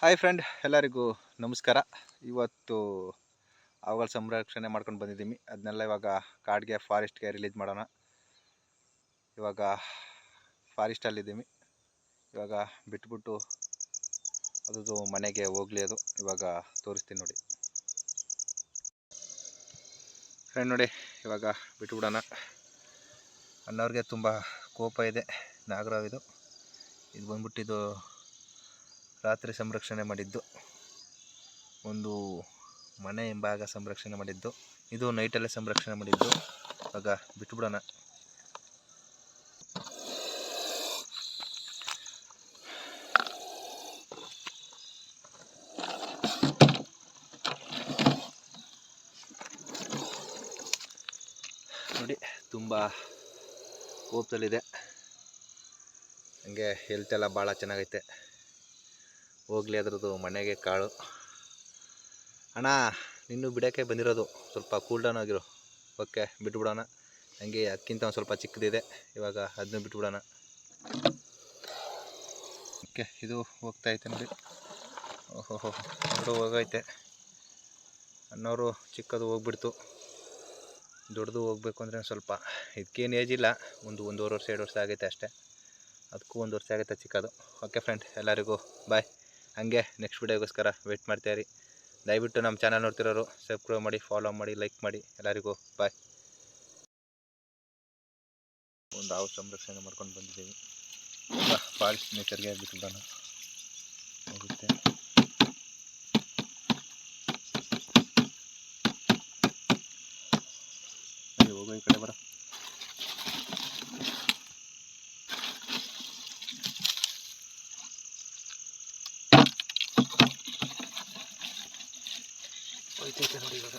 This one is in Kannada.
ಹಾಯ್ ಫ್ರೆಂಡ್, ಎಲ್ಲರಿಗೂ ನಮಸ್ಕಾರ. ಇವತ್ತು ಅವುಗಳ ಸಂರಕ್ಷಣೆ ಮಾಡ್ಕೊಂಡು ಬಂದಿದ್ದೀವಿ. ಅದನ್ನೆಲ್ಲ ಇವಾಗ ಕಾಡಿಗೆ ಫಾರೆಸ್ಟ್ಗೆ ರಿಲೀಸ್ ಮಾಡೋಣ. ಇವಾಗ ಫಾರೆಸ್ಟಲ್ಲಿದ್ದೀವಿ. ಇವಾಗ ಬಿಟ್ಬಿಟ್ಟು ಅದು ಮನೆಗೆ ಹೋಗಲಿ. ಅದು ಇವಾಗ ತೋರಿಸ್ತೀನಿ ನೋಡಿ ಫ್ರೆಂಡ್. ನೋಡಿ, ಇವಾಗ ಬಿಟ್ಬಿಡೋಣ. ಅನ್ನೋರಿಗೆ ತುಂಬ ಕೋಪ ಇದೆ. ನಾಗರಾವ್ ಇದು ಬಂದ್ಬಿಟ್ಟಿದ್ದು ರಾತ್ರಿ ಸಂರಕ್ಷಣೆ ಮಾಡಿದ್ದು, ಒಂದು ಮನೆ ಹಿಂಭಾಗ ಸಂರಕ್ಷಣೆ ಮಾಡಿದ್ದು, ಇದು ನೈಟಲ್ಲೇ ಸಂರಕ್ಷಣೆ ಮಾಡಿದ್ದು. ಇವಾಗ ಬಿಟ್ಬಿಡೋಣ. ನೋಡಿ, ತುಂಬ ಕೋಪದಲ್ಲಿದೆ. ಹಂಗೆ ಹೆಲ್ತ್ ಎಲ್ಲ ಭಾಳ ಚೆನ್ನಾಗೈತೆ. ಹೋಗ್ಲಿ ಅದ್ರದ್ದು ಮನೆಗೆ ಕಾಳು. ಅಣ್ಣ, ನಿನ್ನೂ ಬಿಡೋಕ್ಕೆ ಬಂದಿರೋದು, ಸ್ವಲ್ಪ ಕೂಲ್ ಡೌನ್ ಆಗಿರೋ. ಓಕೆ, ಬಿಟ್ಬಿಡೋಣ. ಹಂಗೆ ಅದಕ್ಕಿಂತ ಒಂದು ಸ್ವಲ್ಪ ಚಿಕ್ಕದಿದೆ, ಇವಾಗ ಅದನ್ನು ಬಿಟ್ಬಿಡೋಣ. ಓಕೆ, ಇದು ಹೋಗ್ತಾಯಿದೆ ನೋಡಿ. ಓಹೋ, ನೋಡು ಹೋಗೈತೆ. ಅನ್ನೋರು ಚಿಕ್ಕದು ಹೋಗ್ಬಿಡ್ತು. ದೊಡ್ಡದು ಹೋಗ್ಬೇಕು ಅಂದರೆ ಸ್ವಲ್ಪ ಇದಕ್ಕೇನು ಏಜ್ ಇಲ್ಲ, ಒಂದೂವರೆ ವರ್ಷ 2 ವರ್ಷ ಆಗೈತೆ ಅಷ್ಟೇ. ಅದಕ್ಕೂ 1 ವರ್ಷ ಆಗೈತೆ ಚಿಕ್ಕದು. ಓಕೆ ಫ್ರೆಂಡ್, ಎಲ್ಲರಿಗೂ ಬಾಯ್. ಹಾಗೆ ನೆಕ್ಸ್ಟ್ ವಿಡಿಯೋಗೋಸ್ಕರ ವೆಯ್ಟ್ ಮಾಡ್ತಾಯಿರಿ. ದಯವಿಟ್ಟು ನಮ್ಮ ಚಾನಲ್ ನೋಡ್ತಿರೋರು ಸಬ್ಸ್ಕ್ರೈಬ್ ಮಾಡಿ, ಫಾಲೋ ಮಾಡಿ, ಲೈಕ್ ಮಾಡಿ. ಎಲ್ಲರಿಗೂ ಬಾಯ್. ಒಂದು ಹಾವು ಸಂರಕ್ಷಣೆ ಮಾಡ್ಕೊಂಡು ಬಂದಿದ್ದೀವಿ. ಫಾರೆಸ್ಟ್ ನೇಚರ್ಗೆ ಬಿಟ್ಬಿಡೋಣ. ಹೋಗುತ್ತೆ. ಹೋಗೋ ಈ ಕಡೆ ಬರ. ಹೋಯ್ತೈತೆ ನೋಡಿ ಇವಾಗ.